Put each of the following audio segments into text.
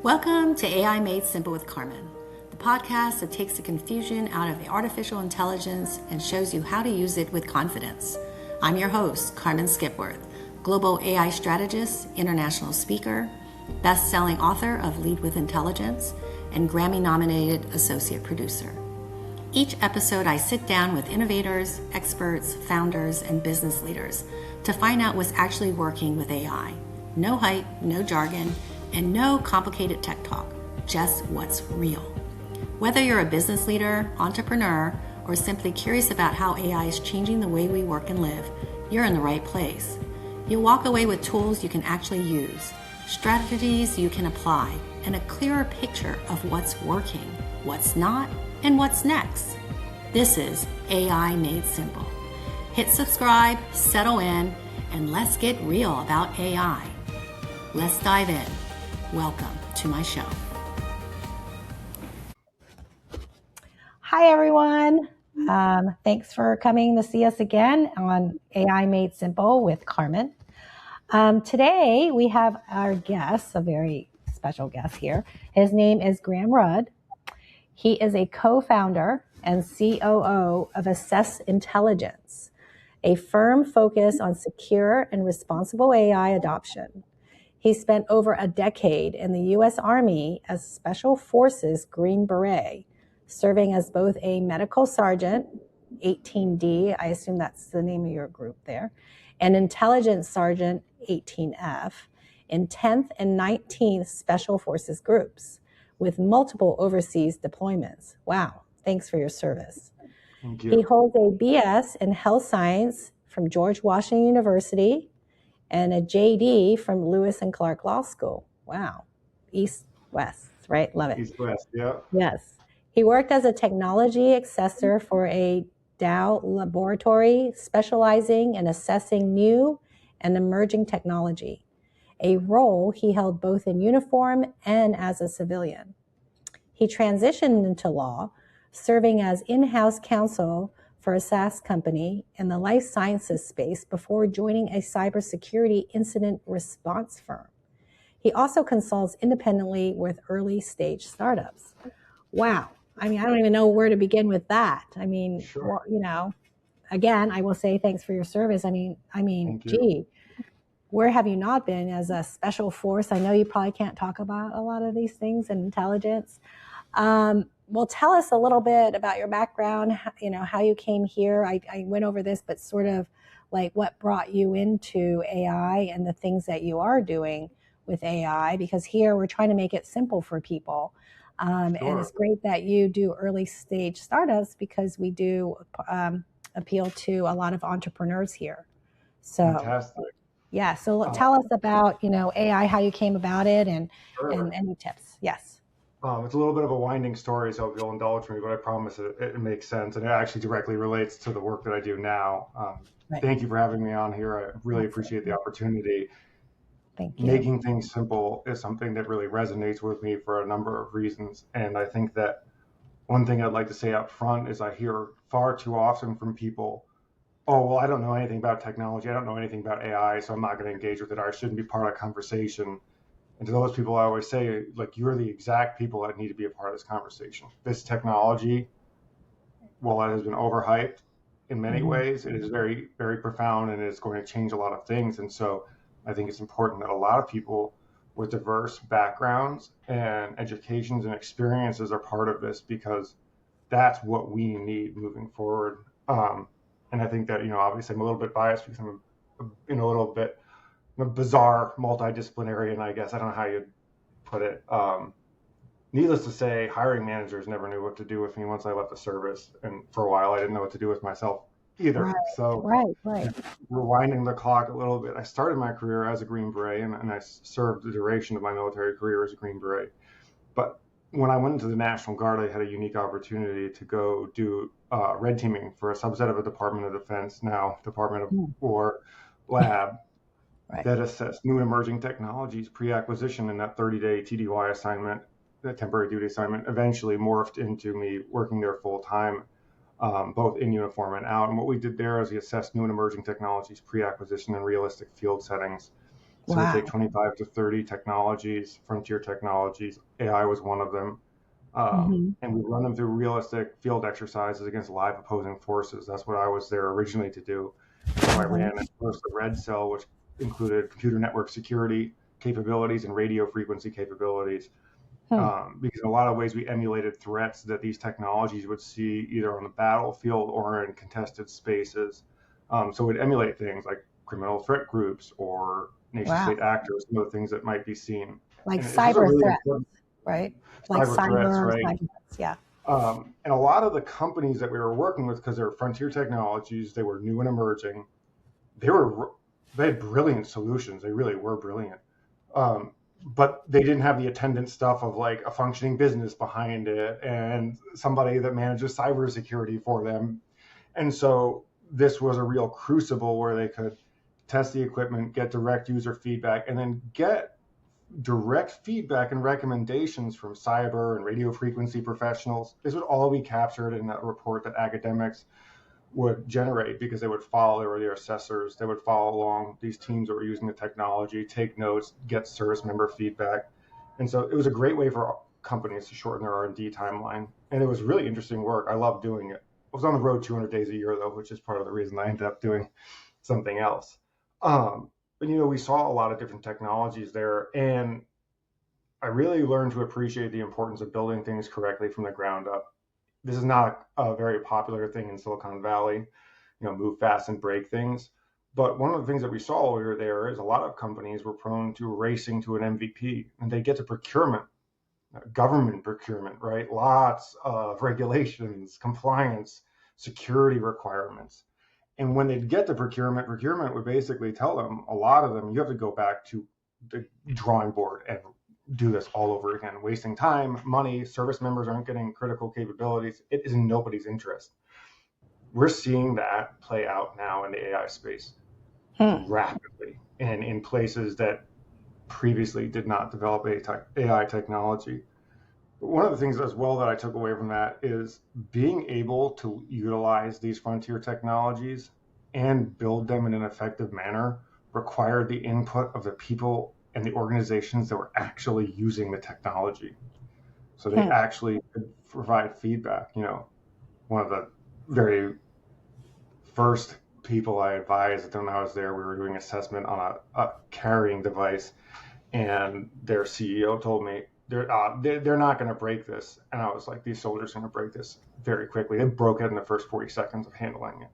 Welcome to AI Made Simple with Carmen, the podcast that takes the confusion out of artificial intelligence and shows you how to use it with confidence. I'm your host, Carmen Skipworth, global AI strategist, international speaker, best-selling author of Lead with Intelligence, and Grammy-nominated associate producer. Each episode, I sit down with innovators, experts, founders, and business leaders to find out what's actually working with AI. No hype, no jargon, and no complicated tech talk, just what's real. Whether you're a business leader, entrepreneur, or simply curious about how AI is changing the way we work and live, you're in the right place. You'll walk away with tools you can actually use, strategies you can apply, and a clearer picture of what's working, what's not, and what's next. This is AI Made Simple. Hit subscribe, settle in, and let's get real about AI. Let's dive in. Welcome to my show. Hi, everyone. Thanks for coming to see us again on AI Made Simple with Carmen. Today, we have our guest, a very special guest here. His name is Graeme Rudd. He is a co-founder and COO of Assessed Intelligence, a firm focused on secure and responsible AI adoption. He spent over a decade in the U.S. Army as Special Forces Green Beret, serving as both a medical sergeant, 18D, I assume that's the name of your group there, and intelligence sergeant, 18F, in 10th and 19th Special Forces groups, with multiple overseas deployments. Wow, thanks for your service. Thank you. He holds a BS in health science from George Washington University and a JD from Lewis and Clark Law School. Wow. East-West, right? Love it. East-West, yeah. Yes. He worked as a technology assessor for a Dow laboratory specializing in assessing new and emerging technology, a role he held both in uniform and as a civilian. He transitioned into law, serving as in-house counsel for a SaaS company in the life sciences space before joining a cybersecurity incident response firm. He also consults independently with early stage startups. Wow. I mean, I don't even know where to begin with that. I mean, Sure. well, you know, again, I will say thanks for your service. I mean, gee, where have you not been as a special force? I know you probably can't talk about a lot of these things in intelligence. Well, tell us a little bit about your background, you know, how you came here. I went over this, but sort of like what brought you into AI and the things that you are doing with AI, because here we're trying to make it simple for people. And it's great that you do early stage startups because we do appeal to a lot of entrepreneurs here. So, fantastic. Yeah. So tell us about, you know, AI, how you came about it and any tips. Yes. It's a little bit of a winding story, so if you'll indulge me, but I promise it makes sense. And it actually directly relates to the work that I do now. Right. Thank you for having me on here. I really appreciate the opportunity. Thank you. Making things simple is something that really resonates with me for a number of reasons. And I think that one thing I'd like to say up front is I hear far too often from people, oh, well, I don't know anything about technology. I don't know anything about AI, so I'm not going to engage with it. Or I shouldn't be part of the conversation. And to those people, I always say, like, you're the exact people that need to be a part of this conversation. This technology, while it has been overhyped in many ways, it is very, very profound and it's going to change a lot of things. And so I think it's important that a lot of people with diverse backgrounds and educations and experiences are part of this, because that's what we need moving forward. And I think that, you know, obviously I'm a little bit biased because I'm a little bit bizarre multidisciplinarian, I guess. I don't know how you'd put it. Needless to say, hiring managers never knew what to do with me once I left the service. And for a while, I didn't know what to do with myself either. Right, so right. Rewinding the clock a little bit, I started my career as a Green Beret, and I served the duration of my military career as a Green Beret. But when I went into the National Guard, I had a unique opportunity to go do red teaming for a subset of a Department of Defense, now Department of War lab. Right. That assessed new emerging technologies pre-acquisition, and that 30-day TDY assignment, that temporary duty assignment, eventually morphed into me working there full time, both in uniform and out. And what we did there is we assessed new and emerging technologies pre-acquisition in realistic field settings. So we Wow. take 25 to 30 technologies, frontier technologies. AI was one of them. And we run them through realistic field exercises against live opposing forces. That's what I was there originally to do. So I ran at first the red cell, which included computer network security capabilities and radio frequency capabilities. Because in a lot of ways we emulated threats that these technologies would see either on the battlefield or in contested spaces. So we'd emulate things like criminal threat groups or nation-state actors, some of the things that might be seen. Like And this was a cyber really threats, important right? Like cyber threats, right? cyber threats, yeah. And a lot of the companies that we were working with, because they were frontier technologies, they were new and emerging, they had brilliant solutions. They really were brilliant. But they didn't have the attendant stuff of like a functioning business behind it and somebody that manages cybersecurity for them. And so this was a real crucible where they could test the equipment, get direct user feedback, and then get direct feedback and recommendations from cyber and radio frequency professionals. This would all be captured in that report that academics would generate, because they would follow, they were their assessors, they would follow along these teams that were using the technology, take notes, get service member feedback. And so it was a great way for companies to shorten their R&D timeline. And it was really interesting work. I loved doing it. I was on the road 200 days a year, though, which is part of the reason I ended up doing something else. But, we saw a lot of different technologies there. And I really learned to appreciate the importance of building things correctly from the ground up. This is not a very popular thing in Silicon Valley, move fast and break things. But one of the things that we saw while we were there is a lot of companies were prone to racing to an MVP, and they get to procurement, government procurement, right? Lots of regulations, compliance, security requirements. And when they get to procurement would basically tell them, a lot of them, you have to go back to the drawing board and do this all over again, wasting time, money, service members aren't getting critical capabilities. It is in nobody's interest. We're seeing that play out now in the AI space rapidly and in places that previously did not develop AI technology. But one of the things as well that I took away from that is being able to utilize these frontier technologies and build them in an effective manner required the input of the people and the organizations that were actually using the technology. So they actually could provide feedback. One of the very first people I advised when I was there, we were doing assessment on a carrying device, and their CEO told me, they're not going to break this. And I was like, these soldiers are going to break this very quickly. They broke it in the first 40 seconds of handling it.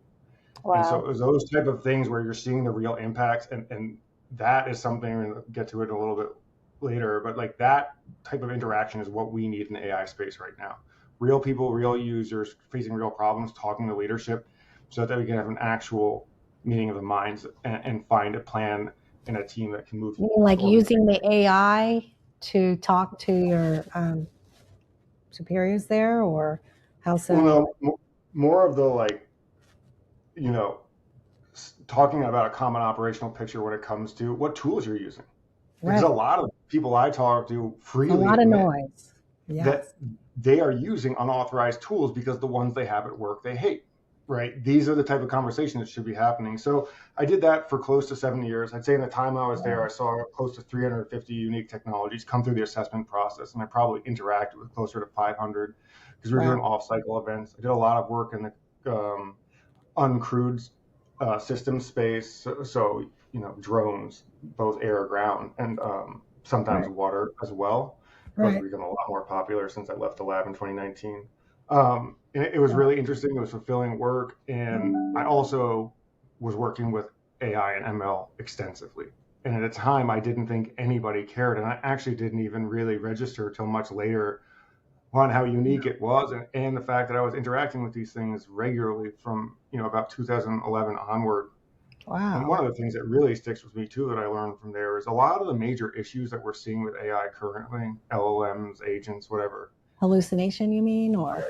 Wow. And so it was those type of things where you're seeing the real impacts, and that is something, we're going to get to it a little bit later, but like that type of interaction is what we need in the AI space right now. Real people, real users facing real problems, talking to leadership so that we can have an actual meeting of the minds and find a plan and a team that can move. You mean like using the AI to talk to your superiors there, or how so? Well, no, more of the talking about a common operational picture when it comes to what tools you're using. Because a lot of people I talk to freely, a lot of noise, that they are using unauthorized tools because the ones they have at work they hate, right? These are the type of conversations that should be happening. So I did that for close to 7 years. I'd say in the time I was there, I saw close to 350 unique technologies come through the assessment process, and I probably interacted with closer to 500 because we were doing off-cycle events. I did a lot of work in the uncrewed system space, so drones, both air, ground, and sometimes water as well. Those have become a lot more popular since I left the lab in 2019. And it was really interesting. It was fulfilling work, and I also was working with AI and ML extensively. And at a time, I didn't think anybody cared, and I actually didn't even really register till much later on how unique it was, and the fact that I was interacting with these things regularly from about 2011 onward. Wow. And one of the things that really sticks with me too that I learned from there is a lot of the major issues that we're seeing with AI currently, LLMs, agents, whatever. Hallucination, you mean, or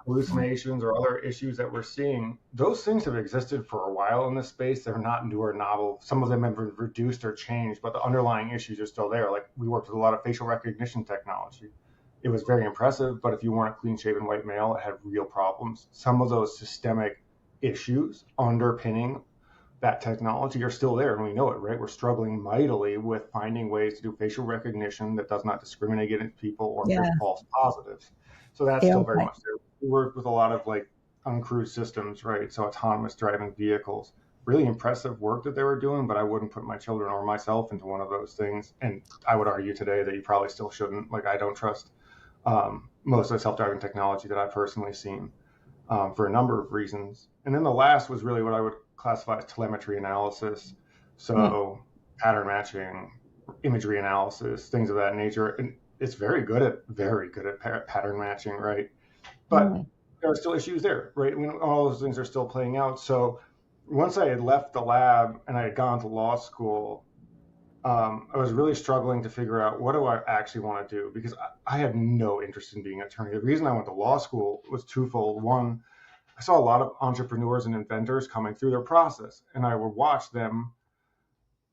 hallucinations or other issues that we're seeing, those things have existed for a while in this space. They're not new or novel. Some of them have been reduced or changed, but the underlying issues are still there. Like we worked with a lot of facial recognition technology. It was very impressive, but if you weren't a clean-shaven white male, it had real problems. Some of those systemic issues underpinning that technology are still there, and we know it, right? We're struggling mightily with finding ways to do facial recognition that does not discriminate against people or Yeah. false positives. So that's Yeah, still very right. much there. We work with a lot of like uncrewed systems, right? So autonomous driving vehicles. Really impressive work that they were doing, but I wouldn't put my children or myself into one of those things. And I would argue today that you probably still shouldn't. Like, I don't trust most of the self-driving technology that I've personally seen for a number of reasons. And then the last was really what I would classify as telemetry analysis. So pattern matching, imagery analysis, things of that nature. And it's very good at pattern matching, right? But there are still issues there, right? I mean, all those things are still playing out. So once I had left the lab and I had gone to law school, I was really struggling to figure out what do I actually want to do, because I had no interest in being an attorney. The reason I went to law school was twofold. One, I saw a lot of entrepreneurs and inventors coming through their process, and I would watch them,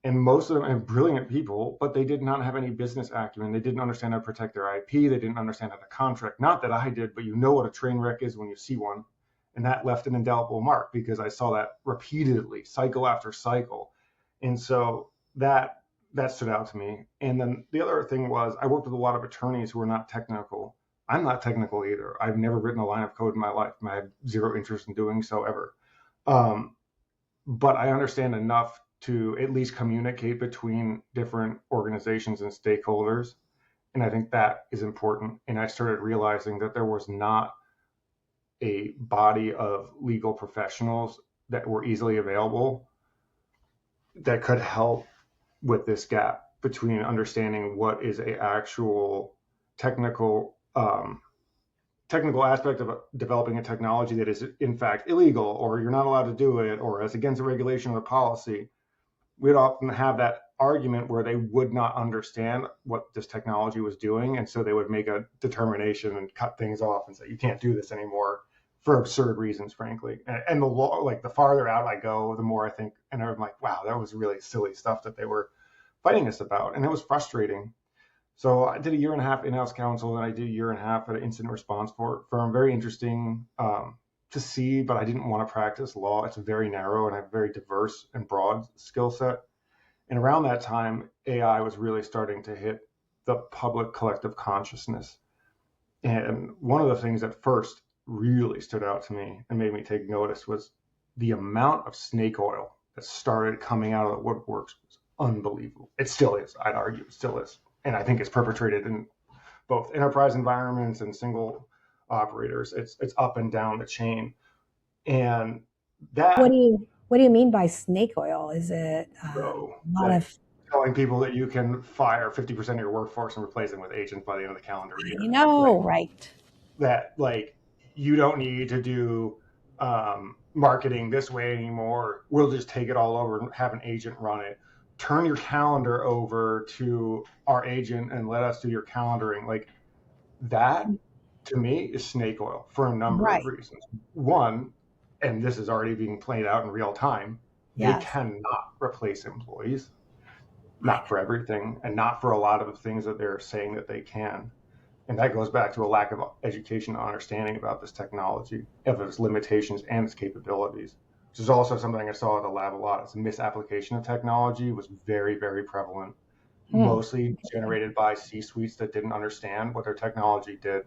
and most of them are brilliant people, but they did not have any business acumen. They didn't understand how to protect their IP. They didn't understand how to contract. Not that I did, but you know what a train wreck is when you see one. And that left an indelible mark because I saw that repeatedly, cycle after cycle. And so that stood out to me. And then the other thing was I worked with a lot of attorneys who were not technical. I'm not technical either. I've never written a line of code in my life. I have zero interest in doing so ever. But I understand enough to at least communicate between different organizations and stakeholders. And I think that is important. And I started realizing that there was not a body of legal professionals that were easily available that could help with this gap between understanding what is a actual technical aspect of developing a technology that is in fact illegal, or you're not allowed to do it, or as against a regulation or policy. We'd often have that argument where they would not understand what this technology was doing, and so they would make a determination and cut things off and say, you can't do this anymore, for absurd reasons, frankly. And the law, like the farther out I go, the more I think, and I'm like, wow, that was really silly stuff that they were fighting us about, and it was frustrating. So I did a year and a half in-house counsel, and I did a year and a half at an incident response firm. Very interesting to see, but I didn't want to practice law. It's very narrow, and I have a very diverse and broad skill set. And around that time, AI was really starting to hit the public collective consciousness. And one of the things that first really stood out to me and made me take notice was the amount of snake oil that started coming out of the woodworks was unbelievable. It still is, I'd argue, it still is. And I think it's perpetrated in both enterprise environments and single operators. It's up and down the chain. And that... What do you mean by snake oil? Is it a lot of telling people that you can fire 50% of your workforce and replace them with agents by the end of the calendar year? You know, right. That, like, you don't need to do marketing this way anymore. We'll just take it all over and have an agent run it. Turn your calendar over to our agent and let us do your calendaring. Like, that to me is snake oil for a number of reasons. One, and this is already being played out in real time, they cannot replace employees, not for everything, and not for a lot of the things that they're saying that they can. And that goes back to a lack of education and understanding about this technology, of its limitations and its capabilities, which is also something I saw at the lab a lot. It's a misapplication of technology was very, very prevalent, mostly generated by C-suites that didn't understand what their technology did.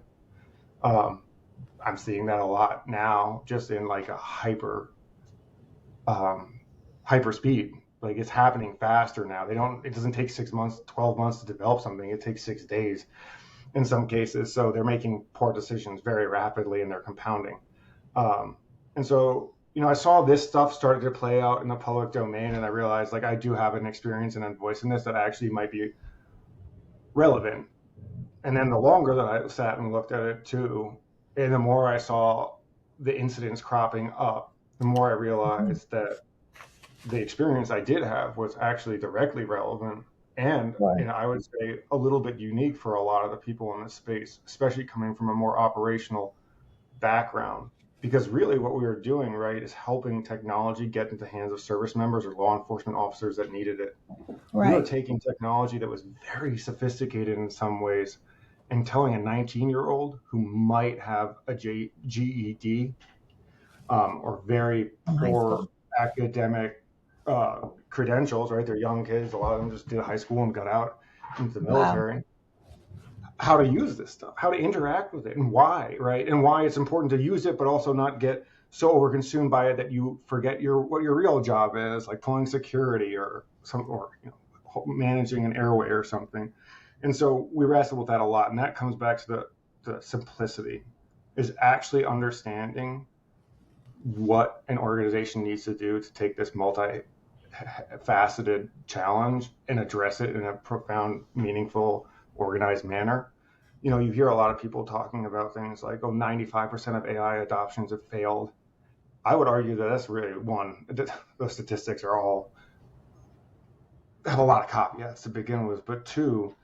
I'm seeing that a lot now, just in like a hyper speed. Like, it's happening faster now. It doesn't take 6 months, 12 months to develop something. It takes 6 days in some cases. So they're making poor decisions very rapidly, and they're compounding. And so, I saw this stuff started to play out in the public domain, and I realized, like, I do have an experience and a voice in this that actually might be relevant. And then the longer that I sat and looked at it too, and the more I saw the incidents cropping up, the more I realized that the experience I did have was actually directly relevant, and I would say a little bit unique for a lot of the people in this space, especially coming from a more operational background. Because really what we were doing, right, is helping technology get into the hands of service members or law enforcement officers that needed it. We were taking technology that was very sophisticated in some ways and telling a 19-year-old who might have a GED or very poor academic credentials, right? They're young kids. A lot of them just did high school and got out into the Wow. military. How to use this stuff, how to interact with it, and why, right? And why it's important to use it, but also not get so overconsumed by it that you forget what your real job is, like pulling security or managing an airway or something. And so we wrestle with that a lot, and that comes back to the simplicity, is actually understanding what an organization needs to do to take this multi-faceted challenge and address it in a profound, meaningful, organized manner. You hear a lot of people talking about things like, 95% of AI adoptions have failed. I would argue that that's really one, those statistics have a lot of caveats to begin with, but two,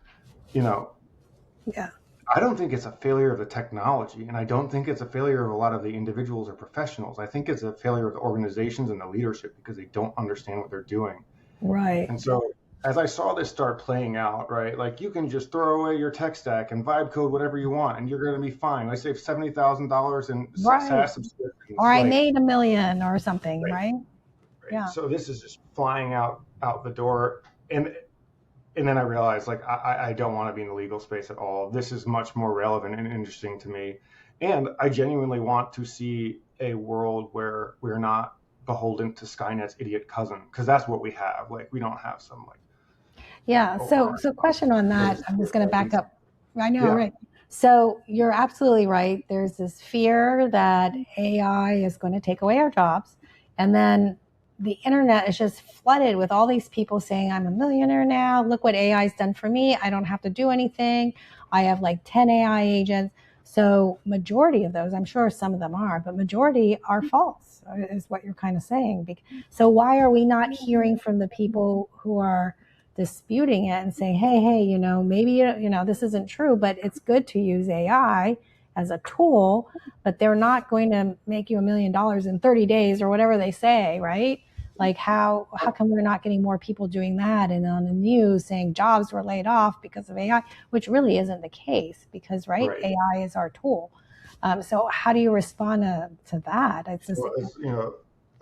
you know, Yeah. I don't think it's a failure of the technology, and I don't think it's a failure of a lot of the individuals or professionals. I think it's a failure of the organizations and the leadership because they don't understand what they're doing. Right. And so as I saw this start playing out, right, like you can just throw away your tech stack and vibe code whatever you want, and you're going to be fine. I saved $70,000 in Right. SaaS subscriptions. Or I Like, made $1 million or something, right, right? right. Yeah. So this is just flying out the door. And then I realized, like, I don't want to be in the legal space at all. This is much more relevant and interesting to me. And I genuinely want to see a world where we're not beholden to Skynet's idiot cousin, because that's what we have. Like, we don't have some, like, Yeah. So, overarching question on that. I'm just going to back agency. up. I know, Yeah, right? So you're absolutely right. There's this fear that AI is going to take away our jobs, and then the internet is just flooded with all these people saying, "I'm a millionaire now. Look what AI's done for me. I don't have to do anything. I have like 10 AI agents." So majority of those, I'm sure some of them are, but majority are false, is what you're kind of saying. So why are we not hearing from the people who are disputing it and saying, hey, maybe, this isn't true, but it's good to use AI as a tool, but they're not going to make you $1 million in 30 days or whatever they say, right? Like how come we're not getting more people doing that and on the news saying jobs were laid off because of AI, which really isn't the case because, right, right. AI is our tool. So how do you respond to that? It's just, Well, it's,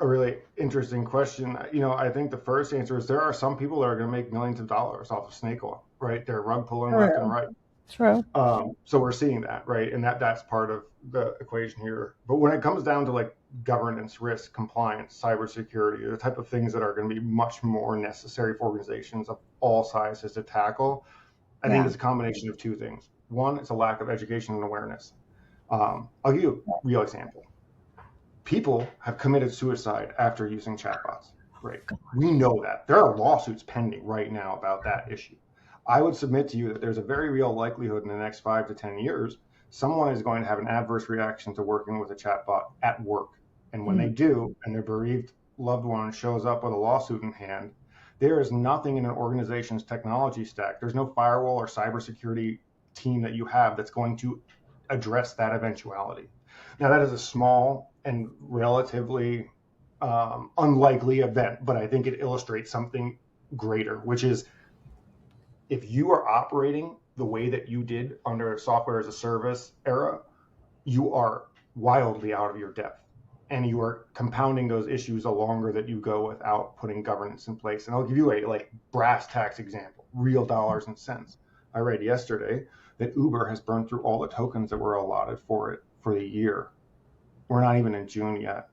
a really interesting question. I think the first answer is there are some people that are going to make millions of dollars off of snake oil, right? They're rug pulling left and true. right. True. So we're seeing that, right? And that's part of the equation here. But when it comes down to like governance, risk, compliance, cybersecurity, the type of things that are going to be much more necessary for organizations of all sizes to tackle, I think Yeah. it's a combination of two things. One, it's a lack of education and awareness. I'll give you a real example. People have committed suicide after using chatbots, right? We know that. There are lawsuits pending right now about that issue. I would submit to you that there's a very real likelihood in the next 5 to 10 years, someone is going to have an adverse reaction to working with a chatbot at work. And when they do, and their bereaved loved one shows up with a lawsuit in hand, there is nothing in an organization's technology stack. There's no firewall or cybersecurity team that you have that's going to address that eventuality. Now, that is a small and relatively unlikely event, but I think it illustrates something greater, which is if you are operating the way that you did under a software as a service era, you are wildly out of your depth. And you are compounding those issues the longer that you go without putting governance in place. And I'll give you a like brass tacks example, real dollars and cents. I read yesterday that Uber has burned through all the tokens that were allotted for it for the year. We're not even in June yet,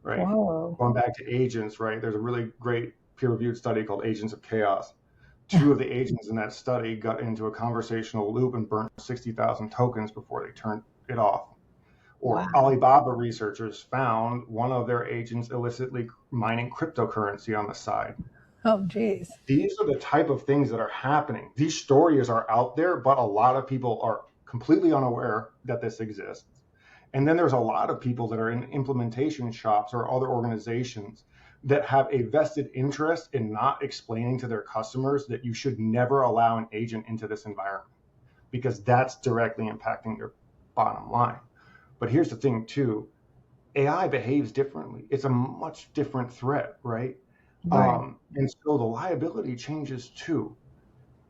right? Whoa. Going back to agents, right? There's a really great peer-reviewed study called Agents of Chaos. Two of the agents in that study got into a conversational loop and burnt 60,000 tokens before they turned it off. Or Wow. Alibaba researchers found one of their agents illicitly mining cryptocurrency on the side. Oh, geez. These are the type of things that are happening. These stories are out there, but a lot of people are completely unaware that this exists. And then there's a lot of people that are in implementation shops or other organizations that have a vested interest in not explaining to their customers that you should never allow an agent into this environment because that's directly impacting your bottom line. But here's the thing too, AI behaves differently. It's a much different threat, right? Right. And so the liability changes too.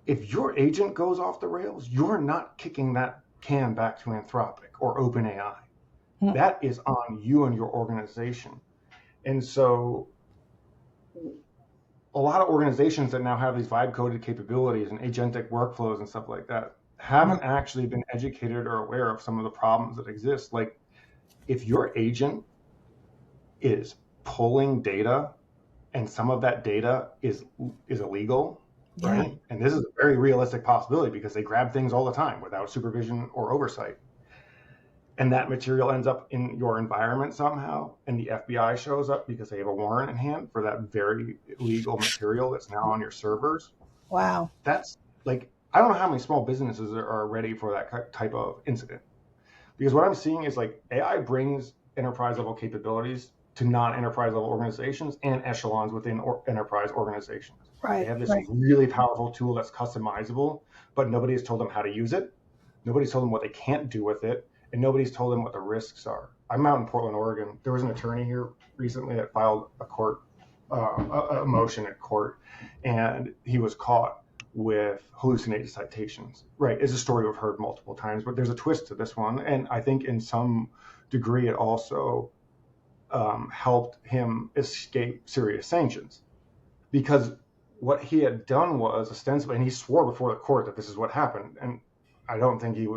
If your agent goes off the rails, you're not kicking that can back to Anthropic or OpenAI. Mm. That is on you and your organization. And so a lot of organizations that now have these vibe coded capabilities and agentic workflows and stuff like that haven't actually been educated or aware of some of the problems that exist. Like if your agent is pulling data and some of that data is illegal, right? And this is a very realistic possibility because they grab things all the time without supervision or oversight. And that material ends up in your environment somehow, and the FBI shows up because they have a warrant in hand for that very illegal material that's now on your servers. Wow. That's like, I don't know how many small businesses are ready for that type of incident. Because what I'm seeing is like AI brings enterprise level capabilities to non-enterprise level organizations and echelons within enterprise organizations. Right. They have this really powerful tool that's customizable, but nobody has told them how to use it. Nobody's told them what they can't do with it. And nobody's told them what the risks are. I'm out in Portland, Oregon. There was an attorney here recently that filed a motion at court, and he was caught with hallucinated citations. Right, it's a story we've heard multiple times, but there's a twist to this one, and I think in some degree it also helped him escape serious sanctions, because what he had done was ostensibly, and he swore before the court that this is what happened, and I don't think he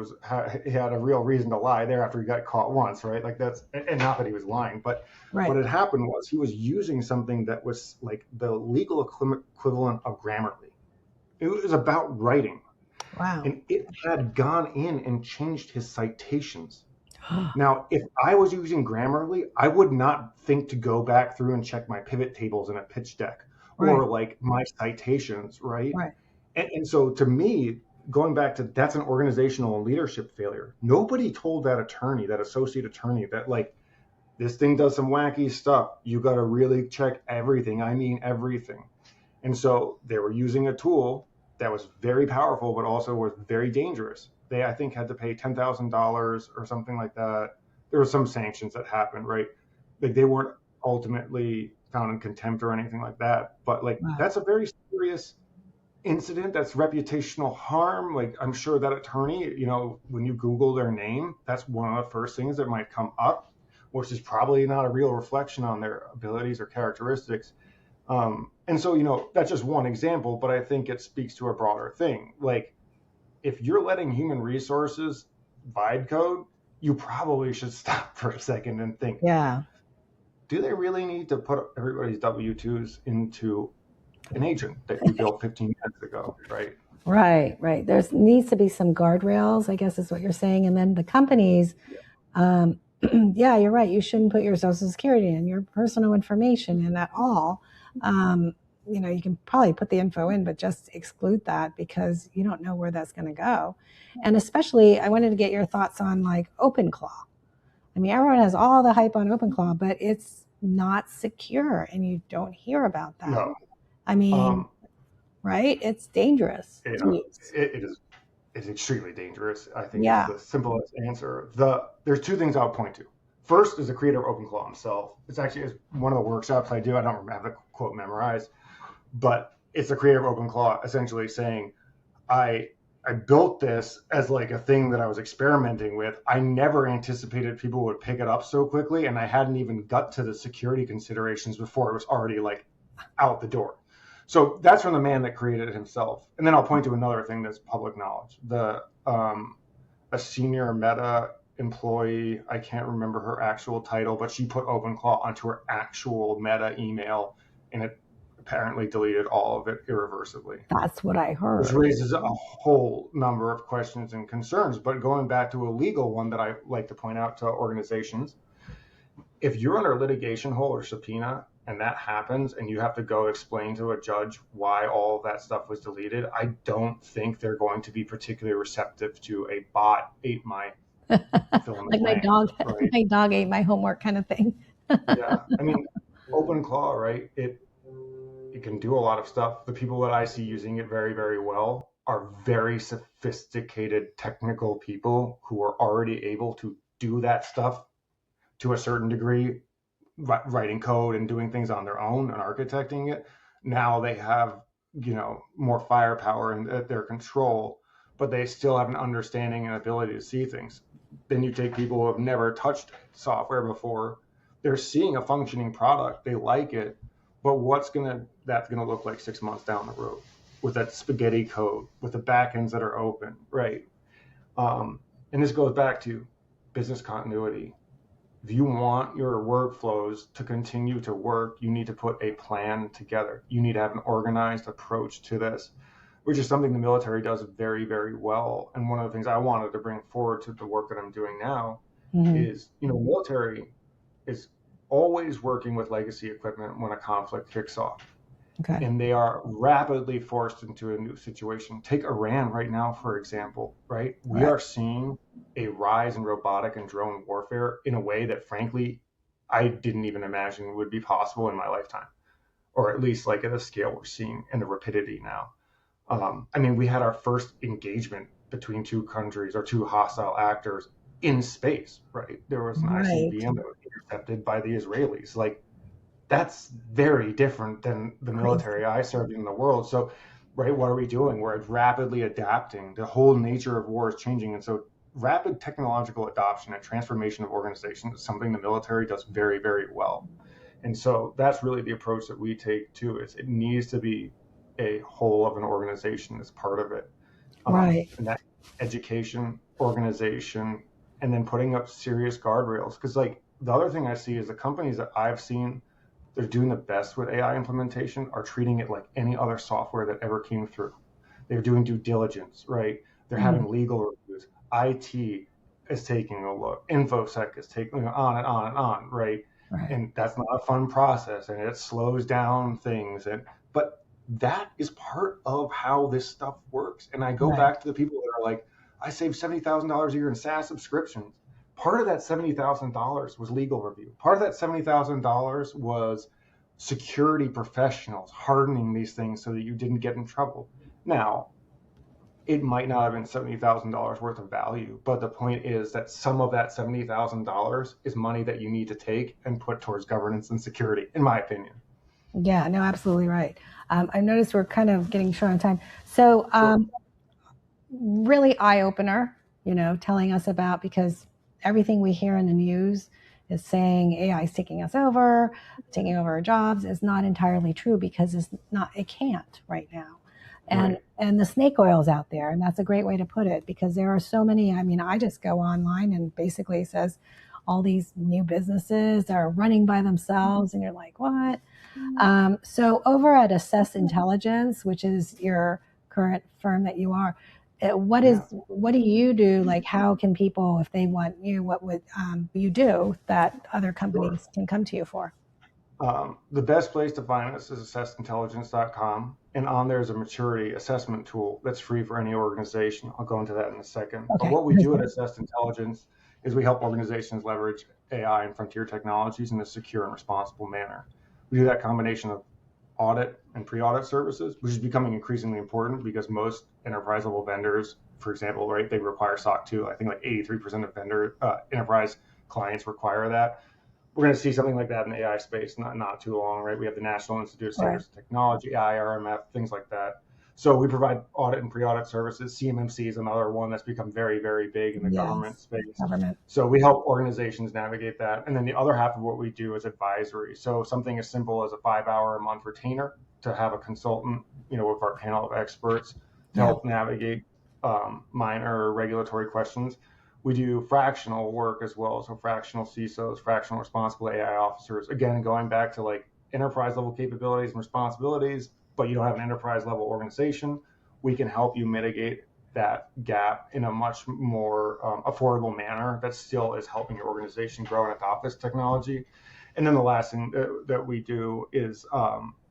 had a real reason to lie there after he got caught once, right? Like that's, and not that he was lying, but what had happened was he was using something that was like the legal equivalent of Grammarly. It was about writing. Wow. And it had gone in and changed his citations. Now, if I was using Grammarly, I would not think to go back through and check my pivot tables in a pitch deck or like my citations, right? And so to me, going back to that's an organizational and leadership failure. Nobody told that attorney, that associate attorney, that like this thing does some wacky stuff. You got to really check everything. I mean, everything. And so they were using a tool that was very powerful, but also was very dangerous. They, I think, had to pay $10,000 or something like that. There were some sanctions that happened, right? Like they weren't ultimately found in contempt or anything like that. But like that's a very serious incident. That's reputational harm. Like I'm sure that attorney, you know, when you Google their name, that's one of the first things that might come up, which is probably not a real reflection on their abilities or characteristics. And so, you know, that's just one example, but I think it speaks to a broader thing. Like if you're letting human resources vibe code, you probably should stop for a second and think, do they really need to put everybody's W-2s into an agent that you built 15 minutes ago, right? Right. There needs to be some guardrails, I guess is what you're saying. And then the companies, you're right. You shouldn't put your social security and your personal information in at all. You know, you can probably put the info in, but just exclude that because you don't know where that's going to go. And especially, I wanted to get your thoughts on like OpenClaw. I mean, everyone has all the hype on OpenClaw, but it's not secure and you don't hear about that. No. I mean, right? It's dangerous. It is. It's extremely dangerous. I think it's the simplest answer. There's two things I'll point to. First is the creator of OpenClaw himself. It's actually one of the workshops I do. I don't have the quote memorized, but it's the creator of OpenClaw essentially saying, I built this as like a thing that I was experimenting with. I never anticipated people would pick it up so quickly, and I hadn't even got to the security considerations before it was already like out the door. So that's from the man that created it himself. And then I'll point to another thing that's public knowledge. A senior Meta employee, I can't remember her actual title, but she put OpenClaw onto her actual Meta email, and it apparently deleted all of it irreversibly. That's what I heard. Which raises a whole number of questions and concerns. But going back to a legal one that I like to point out to organizations, if you're under litigation hold or subpoena, and that happens and you have to go explain to a judge why all of that stuff was deleted, I don't think they're going to be particularly receptive to a bot ate my like my dog, right? My dog ate my homework kind of thing. Yeah, I mean, OpenClaw, right? It can do a lot of stuff. The people that I see using it very, very well are very sophisticated technical people who are already able to do that stuff to a certain degree, writing code and doing things on their own and architecting it. Now they have, you know, more firepower at their control, but they still have an understanding and ability to see things. Then you take people who have never touched software before, they're seeing a functioning product, they like it, but what's going to that's going to look like 6 months down the road with that spaghetti code, with the backends that are open, right? And this goes back to business continuity. If you want your workflows to continue to work, you need to put a plan together. You need to have an organized approach to this, which is something the military does very, very well. And one of the things I wanted to bring forward to the work that I'm doing now is, military is always working with legacy equipment when a conflict kicks off. Okay. And they are rapidly forced into a new situation. Take Iran right now, for example, right? We are seeing a rise in robotic and drone warfare in a way that, frankly, I didn't even imagine would be possible in my lifetime, or at least like at the scale we're seeing and the rapidity now. I mean, we had our first engagement between two countries or two hostile actors in space, right? There was an ICBM that was intercepted by the Israelis. Like, that's very different than the military I served in the world. So, right, what are we doing? We're rapidly adapting. The whole nature of war is changing. And so rapid technological adoption and transformation of organizations is something the military does very, very well. And so that's really the approach that we take too. It needs to be a whole of an organization as part of it. And that education, organization, and then putting up serious guardrails. Because like the other thing I see is the companies that I've seen they're doing the best with AI implementation are treating it like any other software that ever came through. They're doing due diligence, right? They're having legal reviews. IT is taking a look. InfoSec is taking on and on and on, right? And that's not a fun process, and it slows down things. But that is part of how this stuff works. And I go back to the people that are like, I saved $70,000 a year in SaaS subscriptions. Part of that $70,000 was legal review. Part of that $70,000 was security professionals hardening these things so that you didn't get in trouble. Now, it might not have been $70,000 worth of value, but the point is that some of that $70,000 is money that you need to take and put towards governance and security, in my opinion. Yeah, no, absolutely right. I noticed we're kind of getting short on time. So really eye-opener, telling us about, because everything we hear in the news is saying AI is taking over our jobs is not entirely true, because it can't right now. And the snake oil is out there. And that's a great way to put it, because there are so many. I mean, I just go online and basically it says all these new businesses that are running by themselves. And you're like, what? So over at Assessed Intelligence, which is your current firm that you are, what do you do? Like, how can people, if they want you, what would you do that other companies can come to you for? The best place to find us is assessedintelligence.com. And on there is a maturity assessment tool that's free for any organization. I'll go into that in a second. Okay. But what we do at Assessed Intelligence is we help organizations leverage AI and frontier technologies in a secure and responsible manner. We do that combination of audit and pre-audit services, which is becoming increasingly important because most enterprise level vendors, for example, right, they require SOC 2. I think like 83% of enterprise clients require that. We're going to see something like that in the AI space not too long, right? We have the National Institute of Standards and Technology, IRMF, things like that. So we provide audit and pre-audit services. CMMC is another one that's become very, very big in the government space. So we help organizations navigate that. And then the other half of what we do is advisory. So something as simple as a 5-hour a month retainer to have a consultant, with our panel of experts to help navigate minor regulatory questions. We do fractional work as well. So fractional CISOs, fractional responsible AI officers, again, going back to like enterprise level capabilities and responsibilities, but you don't have an enterprise level organization. We can help you mitigate that gap in a much more affordable manner that still is helping your organization grow and adopt this technology. And then the last thing that we do is,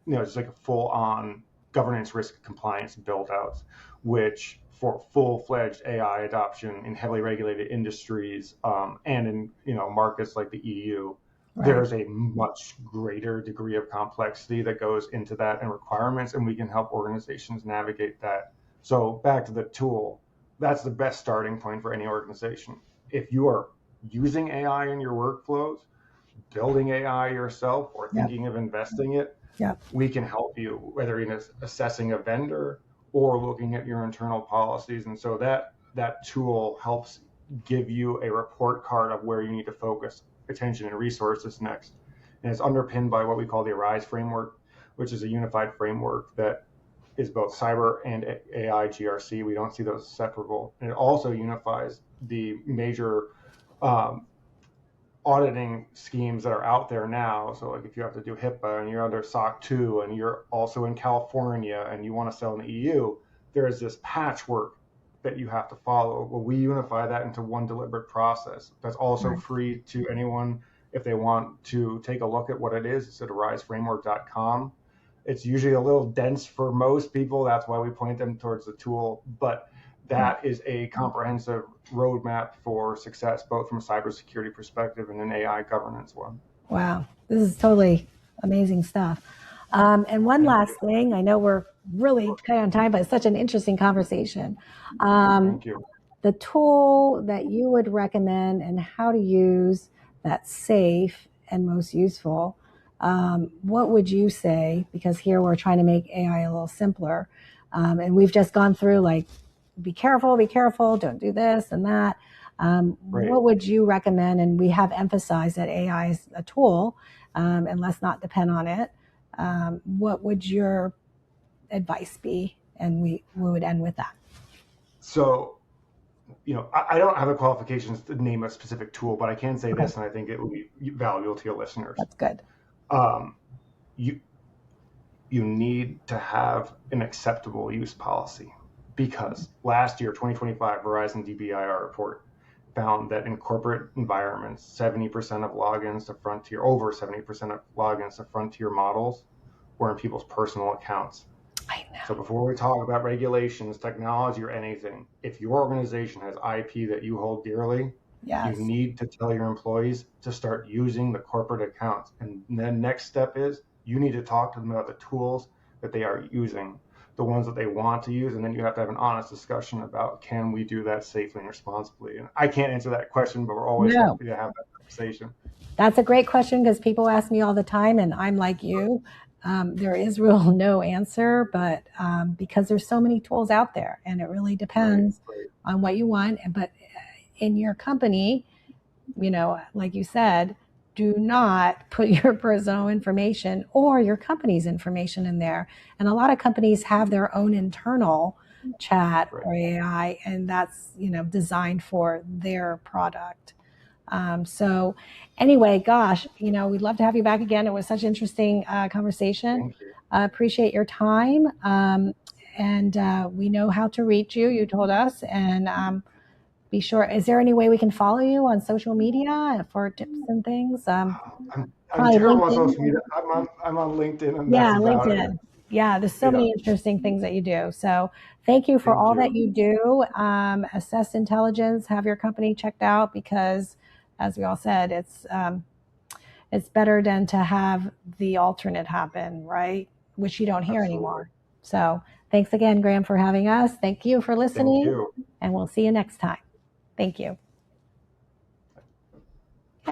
just like a full on governance risk compliance build outs, which for full-fledged AI adoption in heavily regulated industries and in markets like the EU, there's a much greater degree of complexity that goes into that and requirements, and we can help organizations navigate that. So back to the tool, that's the best starting point for any organization. If you are using AI in your workflows, building AI yourself, or thinking of investing it, we can help you, whether in assessing a vendor or looking at your internal policies. And so that tool helps give you a report card of where you need to focus attention and resources next. And it's underpinned by what we call the ARISE framework, which is a unified framework that is both cyber and AI GRC. We don't see those as separable. And it also unifies the major auditing schemes that are out there now. So like if you have to do HIPAA and you're under SOC 2 and you're also in California and you want to sell in the EU, there is this patchwork that you have to follow. Well, we unify that into one deliberate process that's also free to anyone if they want to take a look at what it is. It's at ariseframework.com. It's usually a little dense for most people. That's why we point them towards the tool. But that is a comprehensive roadmap for success, both from a cybersecurity perspective and an AI governance one. Wow, this is totally amazing stuff. And one last thing, I know we're really tight on time, but it's such an interesting conversation. Thank you. The tool that you would recommend and how to use that's safe and most useful, what would you say? Because here we're trying to make AI a little simpler. And we've just gone through like, be careful, don't do this and that. What would you recommend? And we have emphasized that AI is a tool, and let's not depend on it. What would your advice be? And we would end with that. So, I don't have the qualifications to name a specific tool, but I can say this, and I think it will be valuable to your listeners. That's good. You need to have an acceptable use policy, because last year, 2025, Verizon DBIR report found that in corporate environments, 70% of logins to Frontier, over 70% of logins to Frontier models were in people's personal accounts. I know. So before we talk about regulations, technology, or anything, if your organization has IP that you hold dearly, you need to tell your employees to start using the corporate accounts. And the next step is you need to talk to them about the tools that they are using, the ones that they want to use, and then you have to have an honest discussion about, can we do that safely and responsibly? And I can't answer that question, but we're always happy to have that conversation. That's a great question, because people ask me all the time, and I'm like you. There is real no answer, but because there's so many tools out there, and it really depends on what you want. But in your company, like you said, do not put your personal information or your company's information in there. And a lot of companies have their own internal chat or AI, and that's, designed for their product. So anyway, gosh, we'd love to have you back again. It was such an interesting conversation. Appreciate your time. And we know how to reach you. You told us, and be sure. Is there any way we can follow you on social media for tips and things? I'm terrible on social media. I'm on LinkedIn. And LinkedIn. Yeah, there's so many interesting things that you do. So thank you for all that you do. Assessed Intelligence, have your company checked out, because as we all said, it's better than to have the alternate happen, right? Which you don't hear anymore. So thanks again, Graeme, for having us. Thank you for listening. Thank you. And we'll see you next time. Thank you.